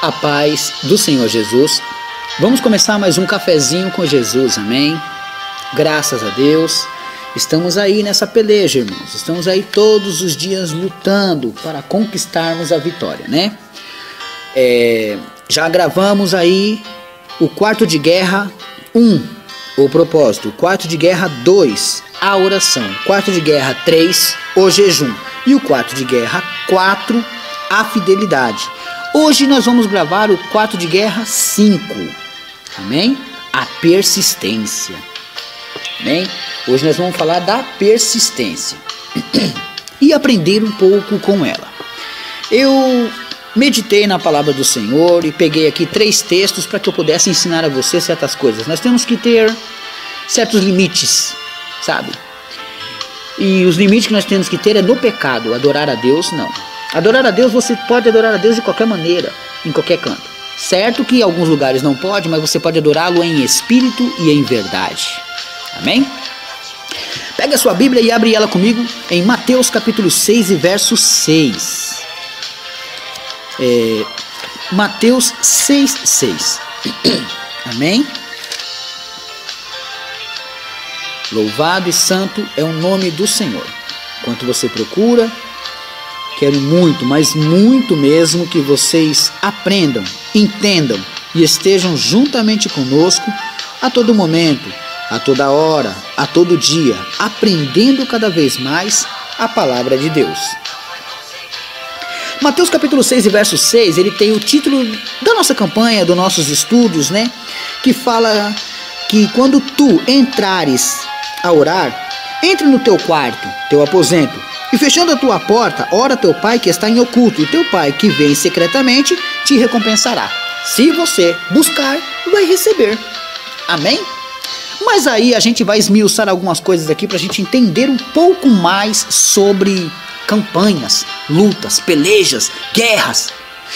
A paz do Senhor Jesus. Vamos começar mais um cafezinho com Jesus, amém? Graças a Deus. Estamos aí nessa peleja, irmãos. Estamos aí todos os dias lutando para conquistarmos a vitória, né? Já gravamos aí o quarto de guerra 1, o propósito. O quarto de guerra 2, a oração. Quarto de guerra 3, o jejum. E o quarto de guerra 4, a fidelidade. Hoje nós vamos gravar o quarto de guerra 5, amém? A persistência, amém? Hoje nós vamos falar da persistência e aprender um pouco com ela. Eu meditei na palavra do Senhor e peguei aqui 3 textos para que eu pudesse ensinar a você certas coisas. Nós temos que ter certos limites, sabe? E os limites que nós temos que ter é no pecado. Adorar a Deus, não. Adorar a Deus, você pode adorar a Deus de qualquer maneira, em qualquer canto. Certo que em alguns lugares não pode, mas você pode adorá-lo em espírito e em verdade. Amém? Pega a sua Bíblia e abre ela comigo em Mateus capítulo 6 e verso 6. Mateus 6, 6. Amém? Louvado e santo é o nome do Senhor. Enquanto você procura, quero muito, mas muito mesmo que vocês aprendam, entendam e estejam juntamente conosco a todo momento, a toda hora, a todo dia, aprendendo cada vez mais a palavra de Deus. Mateus capítulo 6 e verso 6, ele tem o título da nossa campanha, dos nossos estudos, né? Que fala que quando tu entrares a orar, entre no teu quarto, teu aposento, e fechando a tua porta, ora teu pai que está em oculto, e teu pai que vem secretamente te recompensará. Se você buscar, vai receber. Amém? Mas aí a gente vai esmiuçar algumas coisas aqui para a gente entender um pouco mais sobre campanhas, lutas, pelejas, guerras.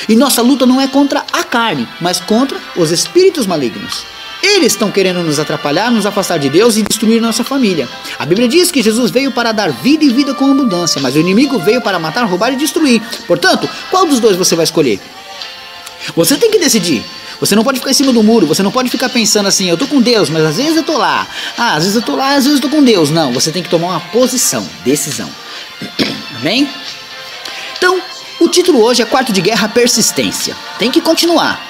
E nossa luta não é contra a carne, mas contra os espíritos malignos. Eles estão querendo nos atrapalhar, nos afastar de Deus e destruir nossa família. A Bíblia diz que Jesus veio para dar vida e vida com abundância, mas o inimigo veio para matar, roubar e destruir. Portanto, qual dos dois você vai escolher? Você tem que decidir. Você não pode ficar em cima do muro, você não pode ficar pensando assim, eu tô com Deus, mas às vezes eu tô lá. Às vezes eu tô lá, às vezes eu tô com Deus. Não, você tem que tomar uma posição, decisão. Amém? Então, o título hoje é Quarto de Guerra, Persistência. Tem que continuar.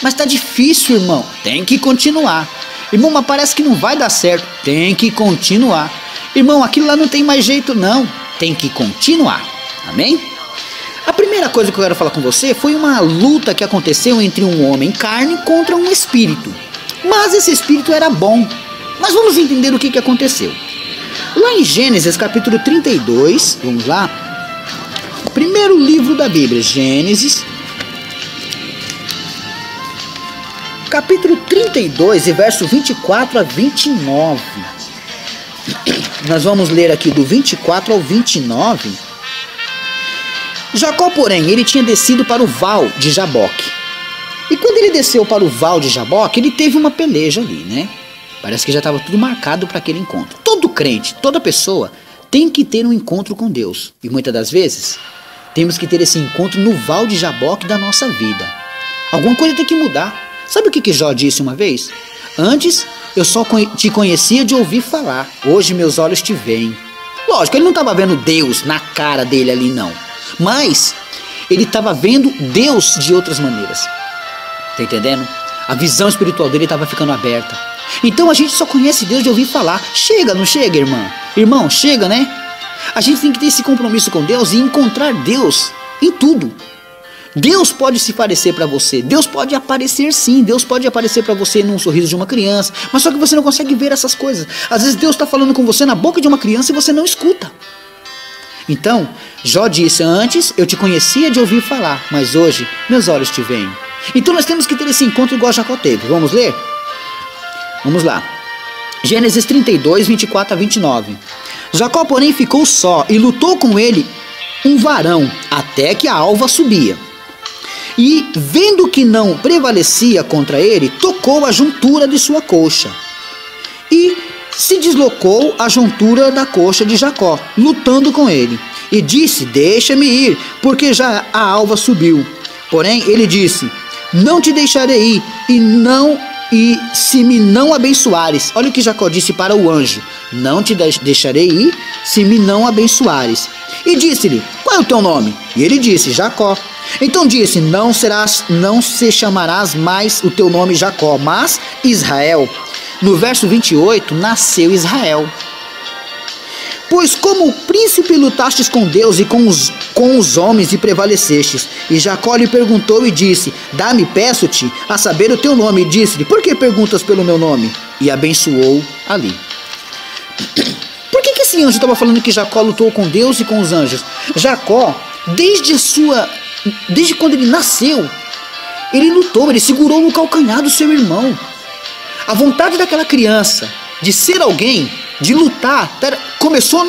Mas tá difícil, irmão. Tem que continuar. Irmão, mas parece que não vai dar certo. Tem que continuar. Irmão, aquilo lá não tem mais jeito, não. Tem que continuar. Amém? A primeira coisa que eu quero falar com você foi uma luta que aconteceu entre um homem carne contra um espírito. Mas esse espírito era bom. Mas vamos entender o que aconteceu. Lá em Gênesis capítulo 32, vamos lá. Primeiro livro da Bíblia, Gênesis capítulo 32 e verso 24 a 29. Nós vamos ler aqui do 24 ao 29. Jacó, porém, ele tinha descido para o val de Jaboque. E quando ele desceu para o val de Jaboque, ele teve uma peleja ali, né? Parece que já estava tudo marcado para aquele encontro. Todo crente, toda pessoa tem que ter um encontro com Deus. E muitas das vezes, temos que ter esse encontro no val de Jaboque da nossa vida. Alguma coisa tem que mudar. Sabe o que Jó disse uma vez? Antes eu só te conhecia de ouvir falar, hoje meus olhos te veem. Lógico, ele não estava vendo Deus na cara dele ali não, mas ele estava vendo Deus de outras maneiras. Tá entendendo? A visão espiritual dele estava ficando aberta. Então a gente só conhece Deus de ouvir falar. Chega, não chega, irmã? Irmão, chega, né? A gente tem que ter esse compromisso com Deus e encontrar Deus em tudo. Deus pode se parecer para você, Deus pode aparecer sim, Deus pode aparecer para você num sorriso de uma criança, mas só que você não consegue ver essas coisas. Às vezes Deus está falando com você na boca de uma criança e você não escuta. Então, Jó disse, antes eu te conhecia de ouvir falar, mas hoje meus olhos te veem. Então nós temos que ter esse encontro igual Jacó teve. Vamos ler? Vamos lá. Gênesis 32, 24 a 29. Jacó, porém, ficou só e lutou com ele um varão, até que a alva subia. E, vendo que não prevalecia contra ele, tocou a juntura de sua coxa. E se deslocou a juntura da coxa de Jacó, lutando com ele. E disse, deixa-me ir, porque já a alva subiu. Porém, ele disse, não te deixarei ir, e se me não abençoares. Olha o que Jacó disse para o anjo: não te deixarei ir, se me não abençoares. E disse-lhe: qual é o teu nome? E ele disse: Jacó. Então disse: não se chamarás mais o teu nome Jacó, mas Israel. No verso 28, nasceu Israel. Pois como príncipe lutastes com Deus e com os homens e prevalecestes. E Jacó lhe perguntou e disse: dá-me, peço-te, a saber o teu nome. E disse-lhe: por que perguntas pelo meu nome? E abençoou ali. Por que esse anjo estava falando que Jacó lutou com Deus e com os anjos? Jacó, desde quando ele nasceu, ele lutou, ele segurou no calcanhar do seu irmão. A vontade daquela criança de ser alguém, de lutar, começou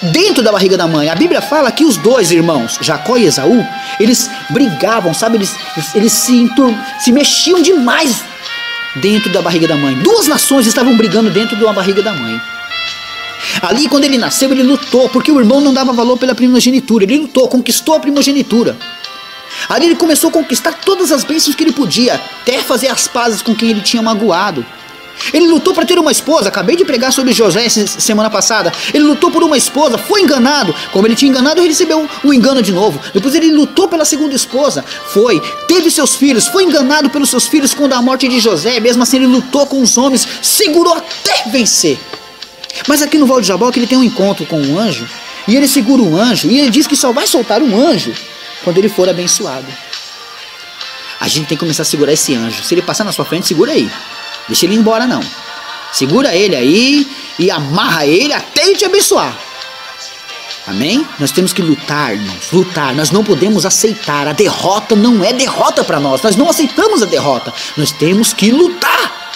dentro da barriga da mãe. A Bíblia fala que os dois irmãos, Jacó e Esaú, eles brigavam, sabe? Eles se mexiam demais dentro da barriga da mãe. Duas nações estavam brigando dentro de uma barriga da mãe. Ali, quando ele nasceu, ele lutou, porque o irmão não dava valor pela primogenitura. Ele lutou, conquistou a primogenitura. Ali ele começou a conquistar todas as bênçãos que ele podia, até fazer as pazes com quem ele tinha magoado. Ele lutou para ter uma esposa. Acabei de pregar sobre José semana passada. Ele lutou por uma esposa, foi enganado. Como ele tinha enganado, ele recebeu um engano de novo. Depois ele lutou pela segunda esposa, teve seus filhos, foi enganado pelos seus filhos quando a morte de José. Mesmo assim ele lutou com os homens, segurou até vencer. Mas aqui no Val de Jaboque ele tem um encontro com um anjo, e ele segura um anjo, e ele diz que só vai soltar um anjo quando ele for abençoado. A gente tem que começar a segurar esse anjo. Se ele passar na sua frente, segura aí. Deixa ele ir embora não. Segura ele aí e amarra ele até ele te abençoar. Amém? Nós temos que lutar, irmãos. Lutar. Nós não podemos aceitar. A derrota não é derrota para nós. Nós não aceitamos a derrota. Nós temos que lutar.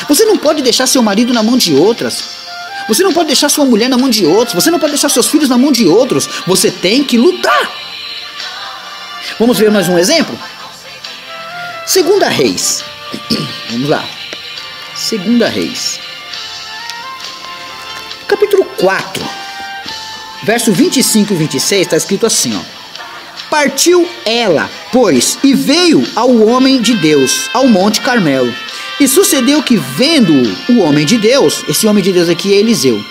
Você não pode deixar seu marido na mão de outras. Você não pode deixar sua mulher na mão de outros. Você não pode deixar seus filhos na mão de outros. Você tem que lutar. Vamos ver mais um exemplo? 2 Reis. Vamos lá. 2 Reis. Capítulo 4. Verso 25 e 26 está escrito assim, ó. Partiu ela, pois, e veio ao homem de Deus, ao Monte Carmelo. E sucedeu que, vendo o homem de Deus, esse homem de Deus aqui é Eliseu,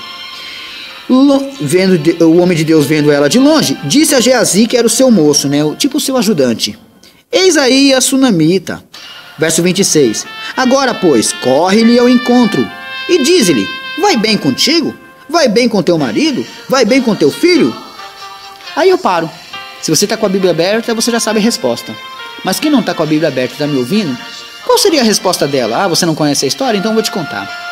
o homem de Deus vendo ela de longe, disse a Geazi, que era o seu moço, né, tipo o seu ajudante: eis aí a sunamita. Verso 26. Agora, pois, corre-lhe ao encontro e diz-lhe: vai bem contigo? Vai bem com teu marido? Vai bem com teu filho? Aí eu paro. Se você está com a Bíblia aberta, você já sabe a resposta. Mas quem não está com a Bíblia aberta e está me ouvindo, qual seria a resposta dela? Ah, você não conhece a história? Então eu vou te contar.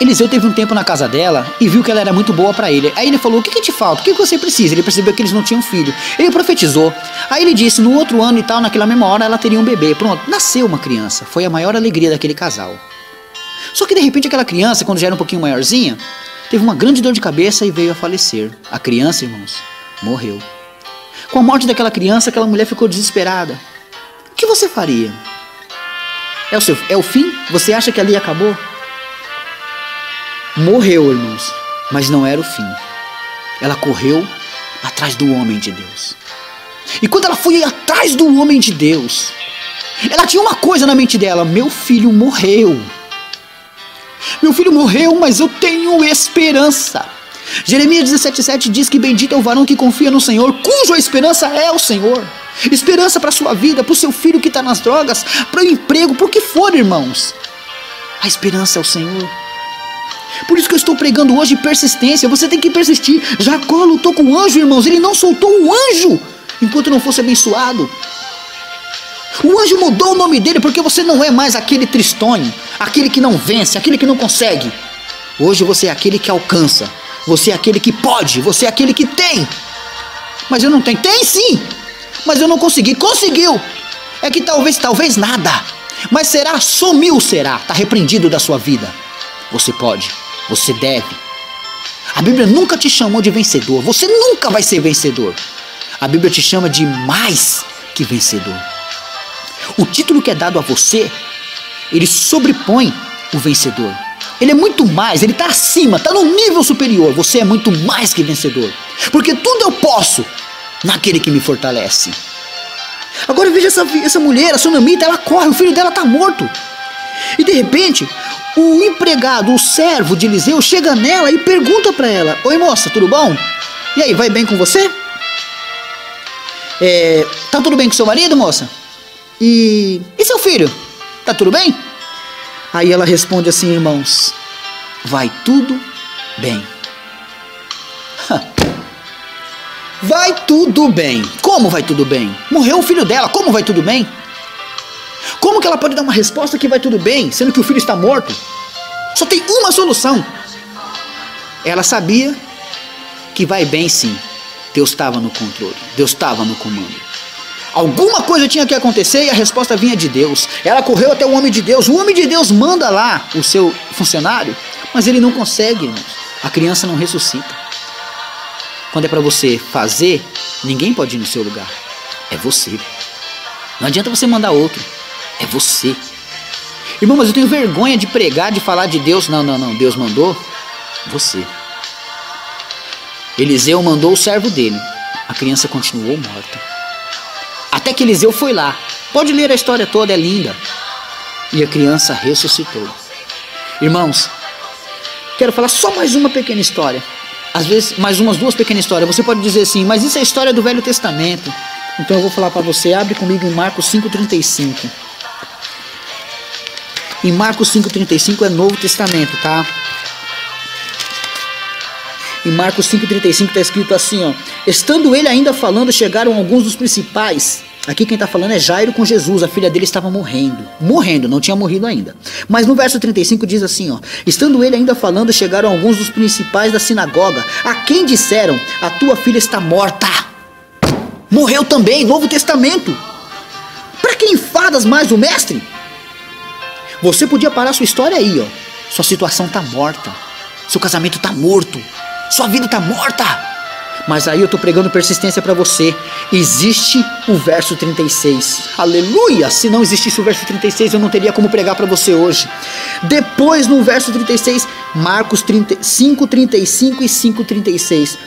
Eliseu teve um tempo na casa dela e viu que ela era muito boa para ele. Aí ele falou: o que te falta? O que você precisa? Ele percebeu que eles não tinham filho. Ele profetizou. Aí ele disse: no outro ano e tal, naquela mesma hora, ela teria um bebê. Pronto, nasceu uma criança. Foi a maior alegria daquele casal. Só que de repente aquela criança, quando já era um pouquinho maiorzinha, teve uma grande dor de cabeça e veio a falecer. A criança, irmãos, morreu. Com a morte daquela criança, aquela mulher ficou desesperada. O que você faria? É o fim? Você acha que ali acabou? Morreu, irmãos, mas não era o fim. Ela correu atrás do homem de Deus. E quando ela foi atrás do homem de Deus, ela tinha uma coisa na mente dela: meu filho morreu. Meu filho morreu, mas eu tenho esperança. Jeremias 17,7 diz que bendito é o varão que confia no Senhor, cuja esperança é o Senhor. Esperança para a sua vida, para o seu filho que está nas drogas, para o emprego, para o que for, irmãos. A esperança é o Senhor. Por isso que eu estou pregando hoje persistência. Você tem que persistir. Jacó lutou com o anjo, irmãos. Ele não soltou o anjo enquanto não fosse abençoado. O anjo mudou o nome dele porque você não é mais aquele tristonho, aquele que não vence, aquele que não consegue. Hoje você é aquele que alcança. Você é aquele que pode. Você é aquele que tem. Mas eu não tenho. Tem sim, mas eu não consegui. Conseguiu. É que talvez nada. Mas será, sumiu será. Está repreendido da sua vida. Você pode. Você deve. A Bíblia nunca te chamou de vencedor. Você nunca vai ser vencedor. A Bíblia te chama de mais que vencedor. O título que é dado a você, ele sobrepõe o vencedor. Ele é muito mais, ele está acima, está num nível superior. Você é muito mais que vencedor. Porque tudo eu posso naquele que me fortalece. Agora veja essa mulher, a sunamita, ela corre, o filho dela está morto. E de repente, o empregado, o servo de Eliseu, chega nela e pergunta para ela: oi moça, tudo bom? E aí, vai bem com você? Tá tudo bem com seu marido, moça? E seu filho? Tá tudo bem? Aí ela responde assim: irmãos, vai tudo bem. Vai tudo bem. Como vai tudo bem? Morreu o filho dela, como vai tudo bem? Como que ela pode dar uma resposta que vai tudo bem, sendo que o filho está morto? Só tem uma solução. Ela sabia que vai bem sim. Deus estava no controle, Deus estava no comando. Alguma coisa tinha que acontecer e a resposta vinha de Deus. Ela correu até o homem de Deus. O homem de Deus manda lá o seu funcionário, mas ele não consegue, irmãos. A criança não ressuscita. Quando é para você fazer, ninguém pode ir no seu lugar. É você. Não adianta você mandar outro. É você. Irmão, mas eu tenho vergonha de pregar, de falar de Deus. Não. Deus mandou você. Eliseu mandou o servo dele. A criança continuou morta. Até que Eliseu foi lá. Pode ler a história toda, é linda. E a criança ressuscitou. Irmãos, quero falar só mais uma pequena história. Às vezes, mais umas duas pequenas histórias. Você pode dizer assim, mas isso é a história do Velho Testamento. Então eu vou falar para você. Abre comigo em Marcos 5,35. Em Marcos 5,35 é Novo Testamento, tá? Em Marcos 5,35 está escrito assim, ó. Estando ele ainda falando, chegaram alguns dos principais. Aqui quem está falando é Jairo com Jesus. A filha dele estava morrendo. Morrendo, não tinha morrido ainda. Mas no verso 35 diz assim, ó. Estando ele ainda falando, chegaram alguns dos principais da sinagoga, a quem disseram: a tua filha está morta. Morreu também, Novo Testamento. Para que enfadas mais o mestre? Você podia parar sua história aí, ó. Sua situação está morta. Seu casamento está morto. Sua vida está morta. Mas aí eu estou pregando persistência para você. Existe o verso 36. Aleluia! Se não existisse o verso 36, eu não teria como pregar para você hoje. Depois, no verso 36, Marcos 5:35 e 5:36.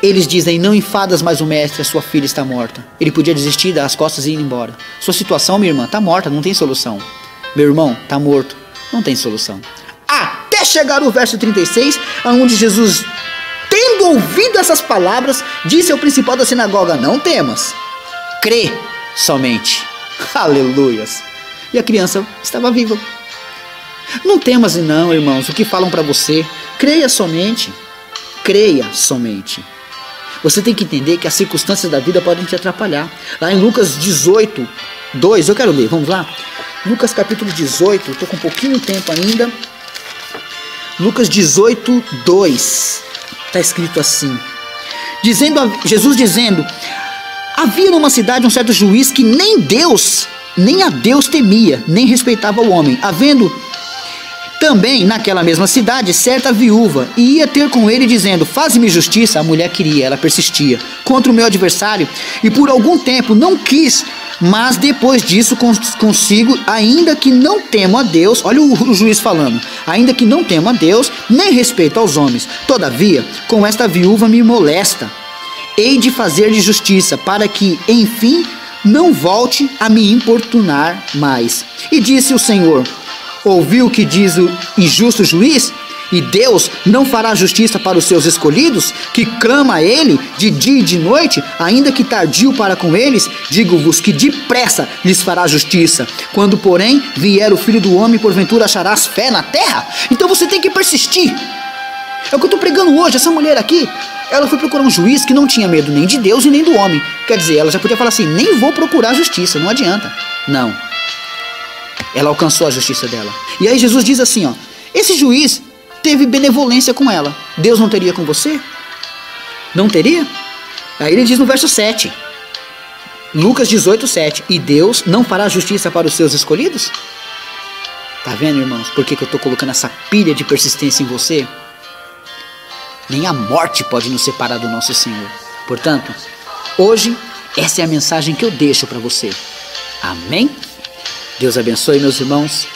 Eles dizem: não enfadas mais o mestre, a sua filha está morta. Ele podia desistir, dar as costas e ir embora. Sua situação, minha irmã, está morta, não tem solução. Meu irmão, está morto, não tem solução. Até chegar o verso 36, onde Jesus, tendo ouvido essas palavras, disse ao principal da sinagoga: não temas, crê somente. Aleluias. E a criança estava viva. Não temas não, irmãos, o que falam para você. Creia somente. Creia somente. Você tem que entender que as circunstâncias da vida podem te atrapalhar. Lá em Lucas 18:2, eu quero ler, vamos lá? Lucas capítulo 18, estou com um pouquinho de tempo ainda. Lucas 18:2. Está escrito assim, Jesus dizendo: havia numa cidade um certo juiz que nem a Deus temia, nem respeitava o homem, havendo também naquela mesma cidade certa viúva, e ia ter com ele dizendo: faze-me justiça. A mulher queria, ela persistia contra o meu adversário, e por algum tempo não quis, mas depois disso consigo, ainda que não temo a Deus, olha o juiz falando, ainda que não temo a Deus, nem respeito aos homens, todavia, com esta viúva me molesta, hei de fazer-lhe justiça, para que, enfim, não volte a me importunar mais. E disse o Senhor: ouviu o que diz o injusto juiz? E Deus não fará justiça para os seus escolhidos, que clama a Ele de dia e de noite, ainda que tardio para com eles? Digo-vos que depressa lhes fará justiça. Quando, porém, vier o Filho do Homem, porventura acharás fé na terra? Então você tem que persistir. É o que eu estou pregando hoje. Essa mulher aqui, ela foi procurar um juiz que não tinha medo nem de Deus e nem do homem. Quer dizer, ela já podia falar assim: nem vou procurar justiça, não adianta. Não. Ela alcançou a justiça dela. E aí Jesus diz assim, ó: esse juiz teve benevolência com ela. Deus não teria com você? Não teria? Aí ele diz no verso 7. Lucas 18:7. E Deus não fará justiça para os seus escolhidos? Tá vendo, irmãos? Por que eu estou colocando essa pilha de persistência em você? Nem a morte pode nos separar do nosso Senhor. Portanto, hoje, essa é a mensagem que eu deixo para você. Amém? Deus abençoe, meus irmãos.